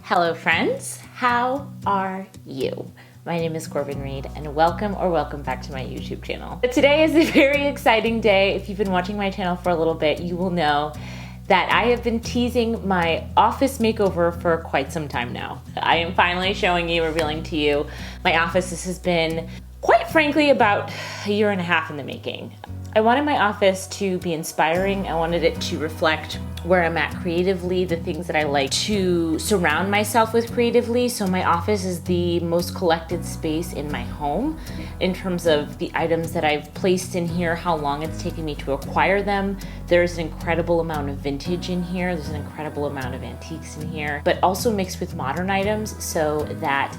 Hello friends, how are you? My name is Corbin Reed and welcome back to my YouTube channel. Today is a very exciting day. If you've been watching my channel for a little bit, you will know that I have been teasing my office makeover for quite some time now. I am finally showing you, revealing to you my office. This has been, quite frankly, about a year and a half in the making. I wanted my office to be inspiring. I wanted it to reflect where I'm at creatively, the things that I like to surround myself with creatively. So my office is the most collected space in my home in terms of the items that I've placed in here, how long it's taken me to acquire them. There's an incredible amount of vintage in here. There's an incredible amount of antiques in here, but also mixed with modern items so that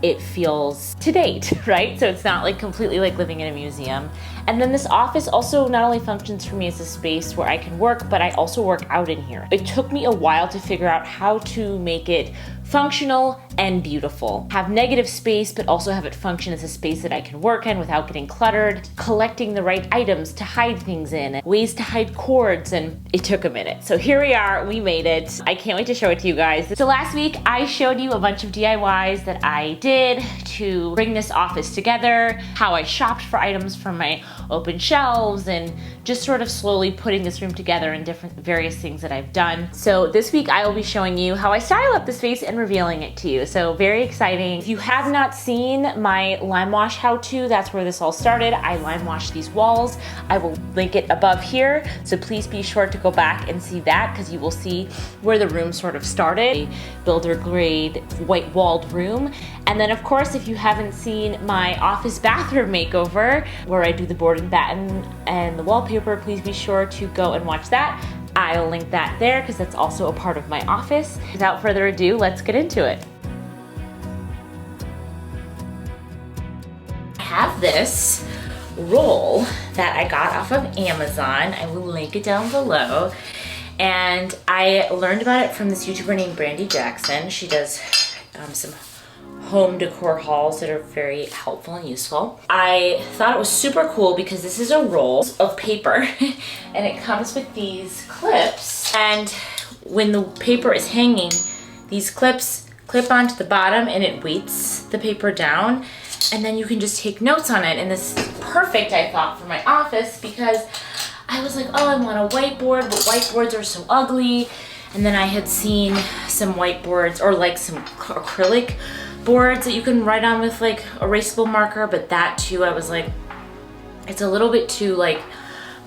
it feels to date, right? So it's not like completely like living in a museum. And then this office also not only functions for me as a space where I can work, but I also work out in here. It took me a while to figure out how to make it functional and beautiful. Have negative space, but also have it function as a space that I can work in without getting cluttered, collecting the right items to hide things in, ways to hide cords, and it took a minute. So here we are, we made it. I can't wait to show it to you guys. So last week I showed you a bunch of DIYs that I did to bring this office together, how I shopped for items from my open shelves, and just sort of slowly putting this room together in different various things that I've done. So this week I will be showing you how I style up the space and revealing it to you. So very exciting. If you have not seen my lime wash how-to, that's where this all started. I lime washed these walls. I will link it above here. So please be sure to go back and see that because you will see where the room sort of started. A builder grade white walled room. And then of course, if you haven't seen my office bathroom makeover where I do the board and batten and the wallpaper, please be sure to go and watch that. I'll link that there because that's also a part of my office. Without further ado, let's get into it. I have this roll that I got off of Amazon. I will link it down below. And I learned about it from this YouTuber named Brandy Jackson. She does some home decor hauls that are very helpful and useful. I thought it was super cool because this is a roll of paper and it comes with these clips, and when the paper is hanging, these clips clip onto the bottom and it weights the paper down, and then you can just take notes on it. And this is perfect, I thought, for my office because I was like, oh, I want a whiteboard, but whiteboards are so ugly. And then I had seen some whiteboards or like some acrylic boards that you can write on with like erasable marker, but that too, I was like, it's a little bit too like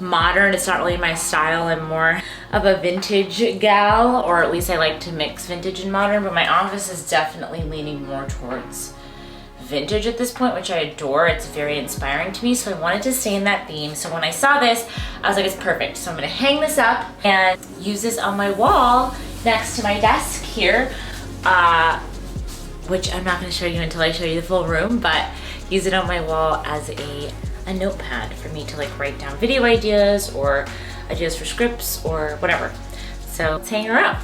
modern. It's not really my style. I'm more of a vintage gal, or at least I like to mix vintage and modern, but my office is definitely leaning more towards vintage at this point, which I adore. It's very inspiring to me, so I wanted to stay in that theme. So when I saw this, I was like, it's perfect. So I'm gonna hang this up and use this on my wall next to my desk here, which I'm not gonna show you until I show you the full room, but use it on my wall as a notepad for me to like write down video ideas or ideas for scripts or whatever. So let's hang her up.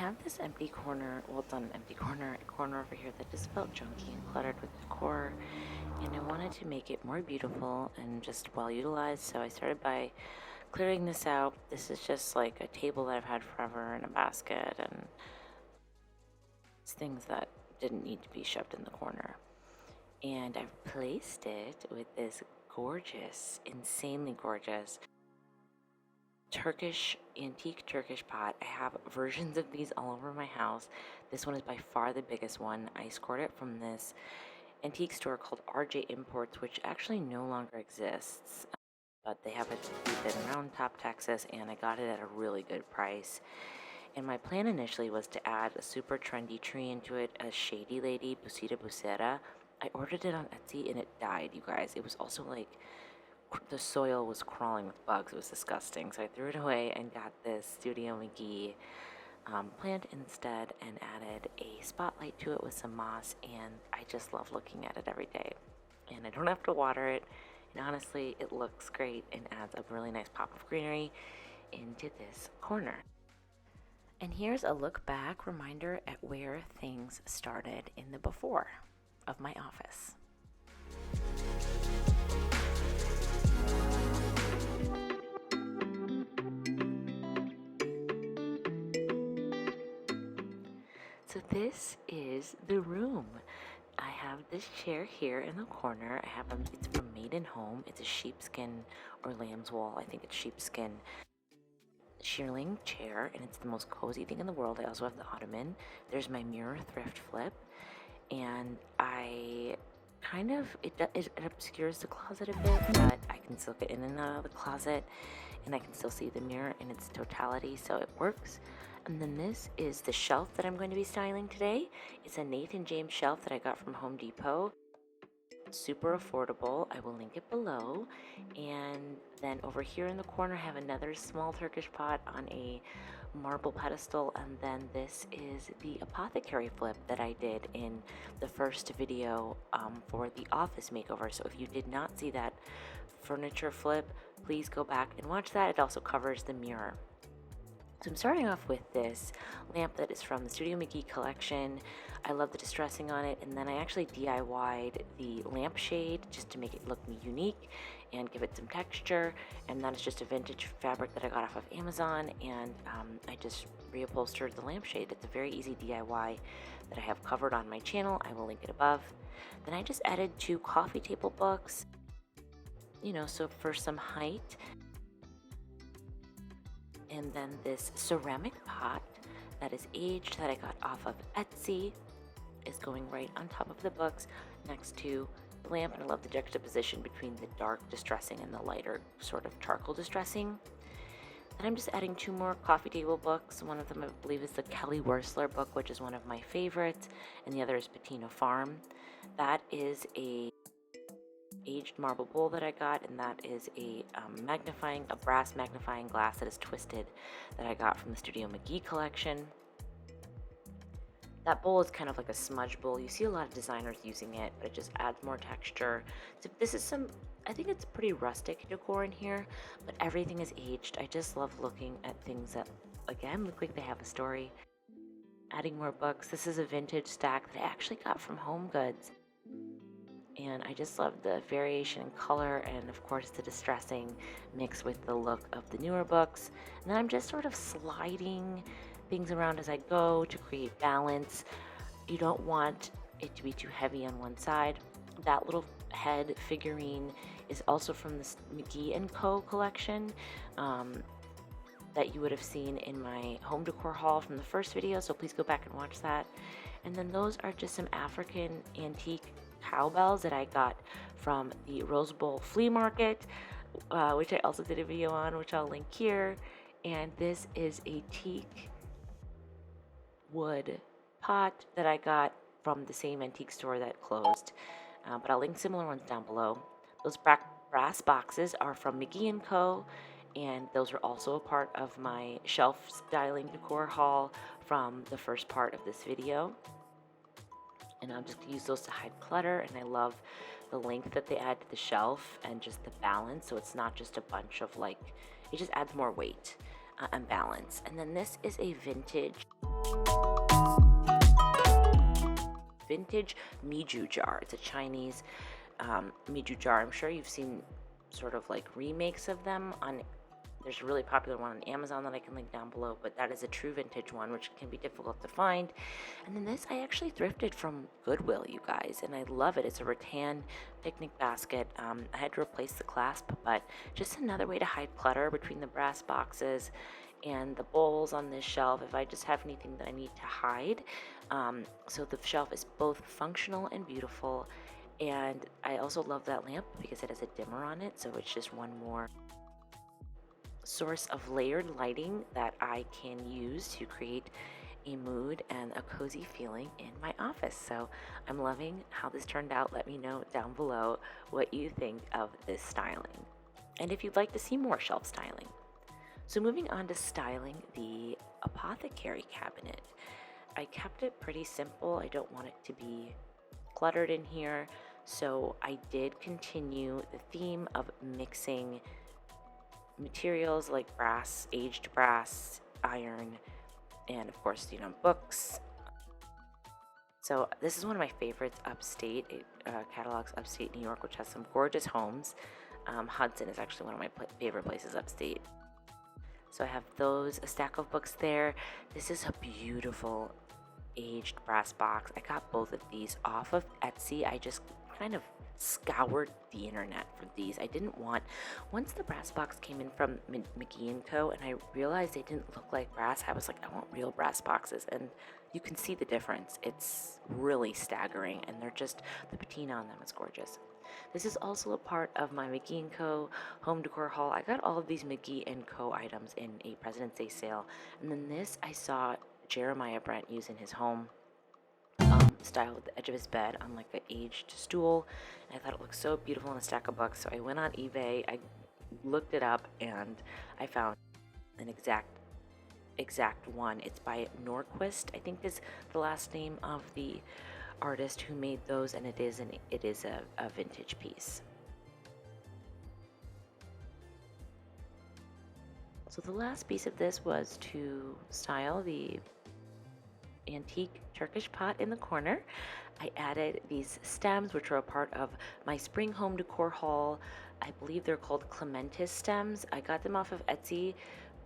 have this empty corner, well, it's not an empty corner, a corner over here that just felt junky and cluttered with decor, and I wanted to make it more beautiful and just well utilized, so I started by clearing this out. This is just like a table that I've had forever and a basket, and it's things that didn't need to be shoved in the corner. And I've placed it with this gorgeous, insanely gorgeous antique Turkish pot. I have versions of these all over my house. This one is by far the biggest one. I scored it from this antique store called RJ Imports, which actually no longer exists, but they have it in Round Top, Texas, and I got it at a really good price. And my plan initially was to add a super trendy tree into it, a shady lady, Busita Busera. I ordered it on Etsy and it died, you guys. It was also like the soil was crawling with bugs. It was disgusting. So I threw it away and got this Studio McGee plant instead and added a spotlight to it with some moss. And I just love looking at it every day. And I don't have to water it. And honestly, it looks great and adds a really nice pop of greenery into this corner. And here's a look back reminder at where things started in the before of my office. So this is the room. I have this chair here in the corner. It's from Made in Home. It's a sheepskin or lamb's wool. I think it's sheepskin shearling chair, and it's the most cozy thing in the world. I also have the ottoman. There's my mirror thrift flip, and it obscures the closet a bit, but I can still get in and out of the closet, and I can still see the mirror in its totality, so it works. And then this is the shelf that I'm going to be styling today. It's a Nathan James shelf that I got from Home Depot. Super affordable. I will link it below. And then over here in the corner I have another small Turkish pot on a marble pedestal, and then this is the Apothecary flip that I did in the first video for the office makeover. So if you did not see that furniture flip, please go back and watch that. It also covers the mirror. So I'm starting off with this lamp that is from the Studio McGee collection. I love the distressing on it, and then I actually DIY'd the lampshade just to make it look unique and give it some texture, and that is just a vintage fabric that I got off of Amazon, and I just reupholstered the lampshade. It's a very easy DIY that I have covered on my channel. I will link it above. Then I just added 2 coffee table books, so for some height. And then this ceramic pot that is aged that I got off of Etsy is going right on top of the books next to the lamp. And I love the juxtaposition between the dark distressing and the lighter sort of charcoal distressing. Then I'm just adding 2 more coffee table books. One of them I believe is the Kelly Wearstler book, which is one of my favorites, and the other is Patina Farm. That is a aged marble bowl that I got, and that is a brass magnifying glass that is twisted that I got from the Studio McGee collection. That bowl is kind of like a smudge bowl. You see a lot of designers using it, but it just adds more texture. So this is I think it's pretty rustic decor in here, but everything is aged. I just love looking at things that, again, look like they have a story. Adding more books. This is a vintage stack that I actually got from Home Goods. And I just love the variation in color and, of course, the distressing mixed with the look of the newer books. And then I'm just sort of sliding things around as I go to create balance. You don't want it to be too heavy on one side. That little head figurine is also from the McGee & Co. collection that you would have seen in my home decor haul from the first video, so please go back and watch that. And then those are just some African antique cowbells that I got from the Rose Bowl flea market, which I also did a video on, which I'll link here. And this is a teak wood pot that I got from the same antique store that closed, but I'll link similar ones down below. Those brass boxes are from McGee & Co., and those are also a part of my shelf styling decor haul from the first part of this video. And I'll just use those to hide clutter, and I love the length that they add to the shelf and just the balance, so it's not just a bunch of it just adds more weight and balance. And then this is a vintage Vintage Miju jar. It's a Chinese Miju jar. I'm sure you've seen sort of like remakes of them on. There's a really popular one on Amazon that I can link down below, but that is a true vintage one, which can be difficult to find. And then this I actually thrifted from Goodwill, you guys, and I love it. It's a rattan picnic basket. I had to replace the clasp, but just another way to hide clutter between the brass boxes and the bowls on this shelf if I just have anything that I need to hide. So the shelf is both functional and beautiful. And I also love that lamp because it has a dimmer on it, so it's just one more source of layered lighting that I can use to create a mood and a cozy feeling in my office. So I'm loving how this turned out. Let me know down below what you think of this styling, and if you'd like to see more shelf styling. So moving on to styling the Apothecary cabinet. I kept it pretty simple. I don't want it to be cluttered in here, so I did continue the theme of mixing materials like brass, aged brass, iron, and of course, books. So this is one of my favorites upstate. It catalogs upstate New York, which has some gorgeous homes. Hudson is actually one of my favorite places upstate. So I have those, a stack of books there. This is a beautiful aged brass box. I got both of these off of Etsy. I just kind of scoured the internet for these. I didn't want, once the brass box came in from McGee & Co. and I realized they didn't look like brass, I was like, I want real brass boxes. And you can see the difference. It's really staggering, and they're just, the patina on them is gorgeous. This is also a part of my McGee & Co. home decor haul. I got all of these McGee & Co. items in a President's Day sale. And then this I saw Jeremiah Brent use in his home style with the edge of his bed on like an aged stool. And I thought it looked so beautiful in a stack of books. So I went on eBay, I looked it up, and I found an exact one. It's by Norquist, I think is the last name of the artist who made those, and it is a vintage piece. So the last piece of this was to style the antique Turkish pot in the corner. I added these stems, which are a part of my spring home decor haul. I believe they're called clematis stems. I got them off of Etsy,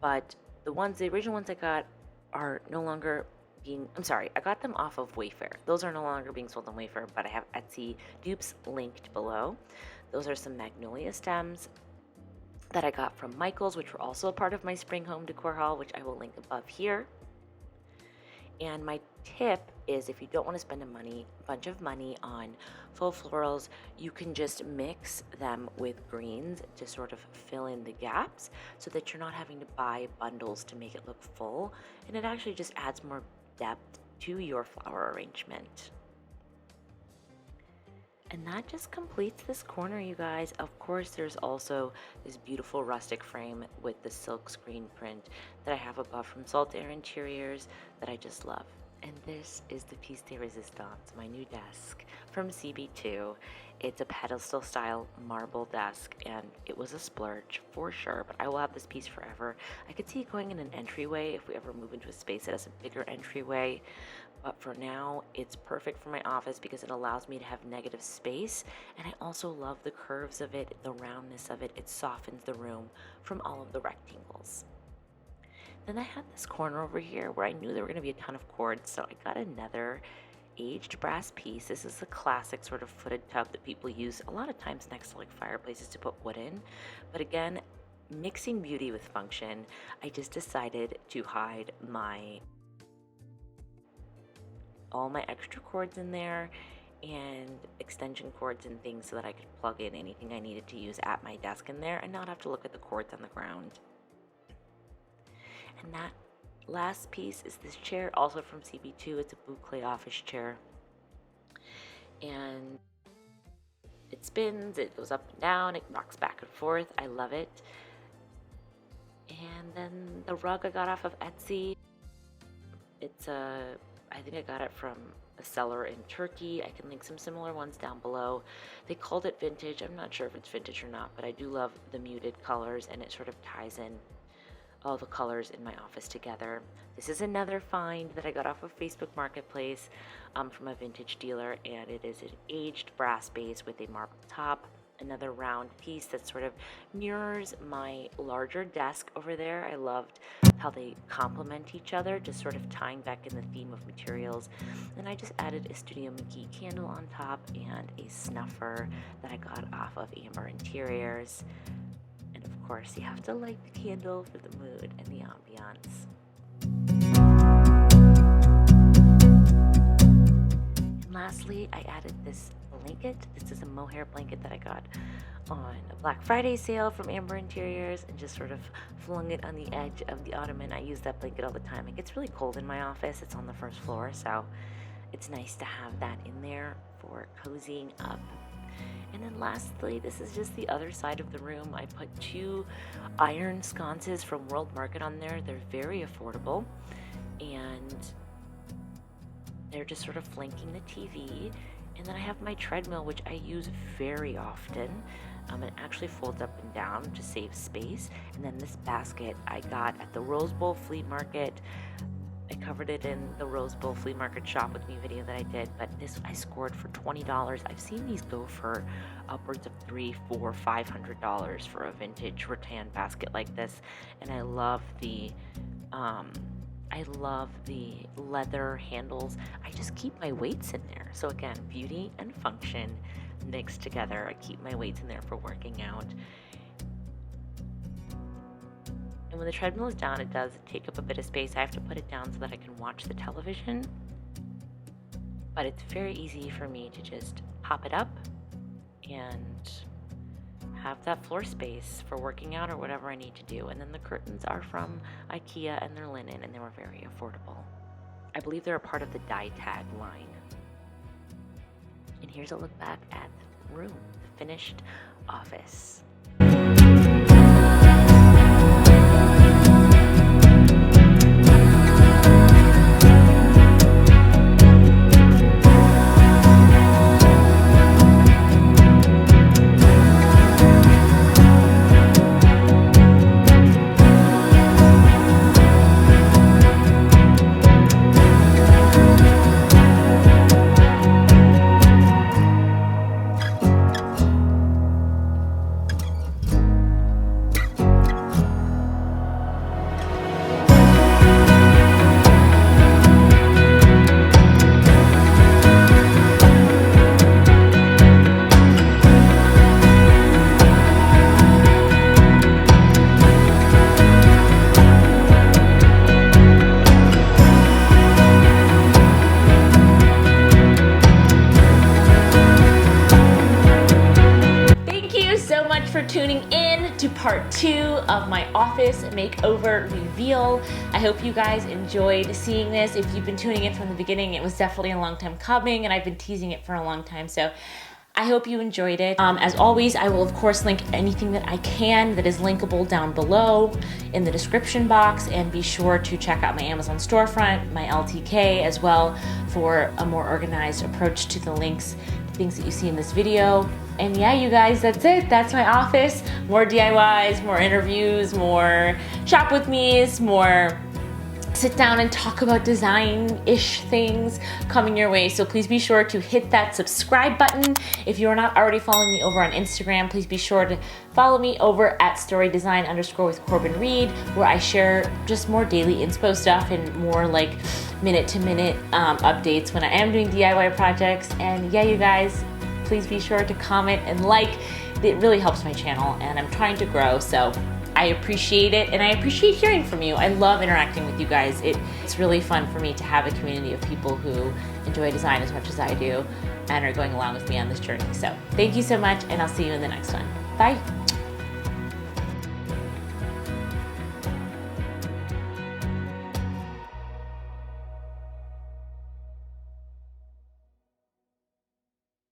but the original ones I got are no longer being, I got them off of Wayfair. Those are no longer being sold on Wayfair, but I have Etsy dupes linked below. Those are some magnolia stems that I got from Michael's, which were also a part of my spring home decor haul, which I will link above here. And my tip is, if you don't want to spend a bunch of money on faux florals, you can just mix them with greens to sort of fill in the gaps so that you're not having to buy bundles to make it look full. And it actually just adds more depth to your flower arrangement. And that just completes this corner, you guys. Of course, there's also this beautiful rustic frame with the silk screen print that I have above from Salt Air Interiors that I just love. And this is the piece de resistance, my new desk from CB2. It's a pedestal style marble desk, and it was a splurge for sure, but I will have this piece forever. I could see it going in an entryway if we ever move into a space that has a bigger entryway. But for now, it's perfect for my office because it allows me to have negative space. And I also love the curves of it, the roundness of it. It softens the room from all of the rectangles. Then I had this corner over here where I knew there were going to be a ton of cords. So I got another aged brass piece. This is the classic sort of footed tub that people use a lot of times next to like fireplaces to put wood in. But again, mixing beauty with function, I just decided to hide all my extra cords in there and extension cords and things so that I could plug in anything I needed to use at my desk in there and not have to look at the cords on the ground. And that last piece is this chair, also from CB2. It's a boucle office chair. And it spins, it goes up and down, it rocks back and forth. I love it. And then the rug I got off of Etsy. I think I got it from a seller in Turkey. I can link some similar ones down below. They called it vintage. I'm not sure if it's vintage or not, but I do love the muted colors, and it sort of ties in all the colors in my office together. This is another find that I got off of Facebook Marketplace from a vintage dealer, and it is an aged brass base with a marble top. Another round piece that sort of mirrors my larger desk over there. I loved how they complement each other, just sort of tying back in the theme of materials. And I just added a Studio McGee candle on top and a snuffer that I got off of Amber Interiors. And of course, you have to light the candle for the mood and the ambiance. And lastly, I added this blanket. This is a mohair blanket that I got on a Black Friday sale from Amber Interiors, and just sort of flung it on the edge of the ottoman. I use that blanket all the time. It gets really cold in my office. It's on the first floor, so it's nice to have that in there for cozying up. And then lastly, this is just the other side of the room. I put 2 iron sconces from World Market on there. They're very affordable, and they're just sort of flanking the TV. And then I have my treadmill, which I use very often. It actually folds up and down to save space. And then this basket I got at the Rose Bowl Flea Market. I covered it in the Rose Bowl Flea Market Shop With Me video that I did, but this I scored for $20. I've seen these go for upwards of $300, $400, $500 for a vintage rattan basket like this. And I love the leather handles. I just keep my weights in there. So again, beauty and function mixed together. I keep my weights in there for working out. And when the treadmill is down, it does take up a bit of space. I have to put it down so that I can watch the television. But it's very easy for me to just pop it up and have that floor space for working out or whatever I need to do. And then the curtains are from IKEA, and they're linen, and they were very affordable. I believe they're a part of the Die Tag line. And here's a look back at the room, the finished office. For tuning in to part 2 of my office makeover reveal. I hope you guys enjoyed seeing this. If you've been tuning in from the beginning, it was definitely a long time coming, and I've been teasing it for a long time, so I hope you enjoyed it. As always, I will of course link anything that I can that is linkable down below in the description box, and be sure to check out my Amazon storefront, my LTK as well, for a more organized approach to the links, things that you see in this video. And yeah, you guys, that's it. That's my office. More DIYs, more interviews, more shop with me's, more sit down and talk about design-ish things coming your way. So please be sure to hit that subscribe button. If you are not already following me over on Instagram, please be sure to follow me over at storydesign_ with Corbin Reed, where I share just more daily inspo stuff and more like minute-to-minute updates when I am doing DIY projects. And yeah, you guys, please be sure to comment and like. It really helps my channel, and I'm trying to grow, so I appreciate it, and I appreciate hearing from you. I love interacting with you guys. It's really fun for me to have a community of people who enjoy design as much as I do and are going along with me on this journey. So thank you so much, and I'll see you in the next one. Bye.